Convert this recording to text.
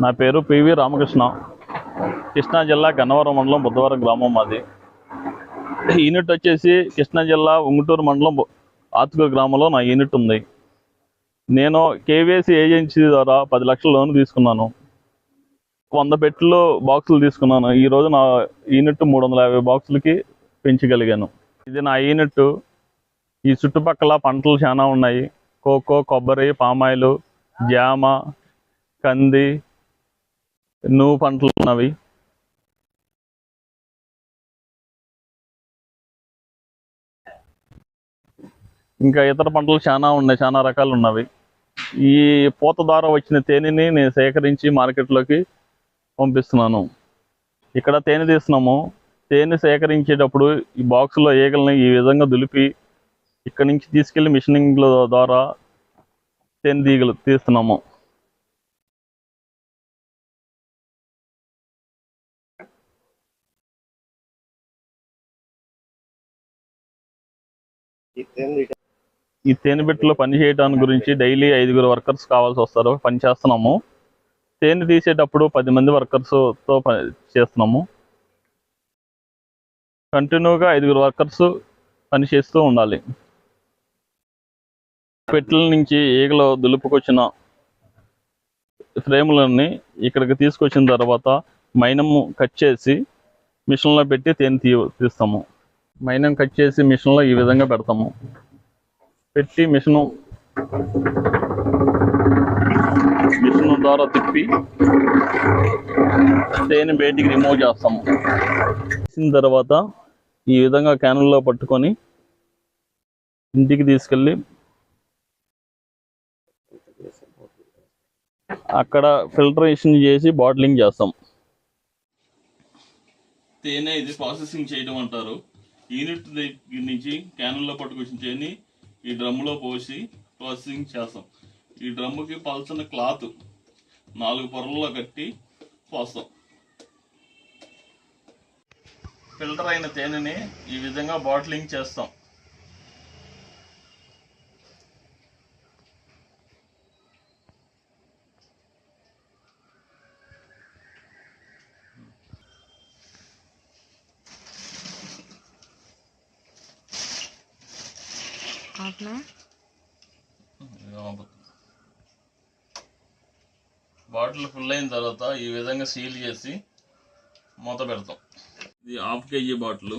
నా పేరు పివి రామకృష్ణ. కృష్ణా జిల్లా గన్నవరం మండలం బుద్ధవరం గ్రామం మాది. యూనిట్ వచ్చేసి కృష్ణా జిల్లా ఉంగుటూరు మండలం ఆత్కూరు గ్రామంలో నా యూనిట్ ఉంది. నేను కేవీసీ ఏజెన్సీ ద్వారా 10 లక్షల లోన్ తీసుకున్నాను. 100 పెట్టెలు బాక్సులు తీసుకున్నాను. ఈరోజు నా యూనిట్ 350 బాక్సులకి పెంచగలిగాను. ఇది నా యూనిట్. ఈ చుట్టుపక్కల పంటలు చాలా ఉన్నాయి. కోకో, కొబ్బరి, పామాయిల్, జామ, కంది, నువ్వు పంటలు ఉన్నవి. ఇంకా ఇతర పంటలు చాలా ఉన్నాయి, చాలా రకాలు ఉన్నవి. ఈ పూత ద్వారా వచ్చిన తేనెని నేను సేకరించి మార్కెట్లోకి పంపిస్తున్నాను. ఇక్కడ తేనె తీస్తున్నాము. తేనె సేకరించేటప్పుడు ఈ బాక్సులో ఈగల్ని ఈ విధంగా దులిపి ఇక్కడి నుంచి తీసుకెళ్లి మిషనింగ్ల ద్వారా తేనె తీగలు తీస్తున్నాము. ఈ తేనె బిట్టలో పని చేయడానికి గురించి డైలీ 5 వర్కర్స్ కావాల్సి వస్తారు. పని చేస్తున్నాము. తేనె తీసేటప్పుడు 10 మంది వర్కర్స్తో పని చేస్తున్నాము. కంటిన్యూగా 5 వర్కర్స్ పని చేస్తూ ఉండాలి. పెట్టెల నుంచి ఈగలు దులుపుకొచ్చిన ఫ్రేములన్నీ ఇక్కడికి తీసుకొచ్చిన తర్వాత మైనము కట్ చేసి మిషన్లో పెట్టి తేనె తీస్తాము. మైనం కట్ చేసి మిషన్లో ఈ విధంగా పెడతాము. పెట్టి మిషన్ ద్వారా తిప్పి తేనె బయటికి రిమూవ్ చేస్తాము. చేసిన తర్వాత ఈ విధంగా క్యానుల్లో పట్టుకొని ఇంటికి తీసుకెళ్ళి అక్కడ ఫిల్టరేషన్ చేసి బాటిలింగ్ చేస్తాం. తేనె ఇది ప్రాసెసింగ్ చేయడం అంటారు. యూనిట్ దగ్గర నుంచి క్యానుల్లో పట్టుకొచ్చిన తేనె ఈ డ్రమ్ములో పోసి ప్రాసెసింగ్ చేస్తాం. ఈ డ్రమ్ముకి పల్చని క్లాత్ 4 పొరల్లో కట్టి పోస్తాం. ఫిల్టర్ అయిన తేనెని ఈ విధంగా బాటిలింగ్ చేస్తాం. బాటిల్ ఫుల్ అయిన తర్వాత ఈ విధంగా సీల్ చేసి మూత పెడతాం. ఇది ½ kg బాటిల్.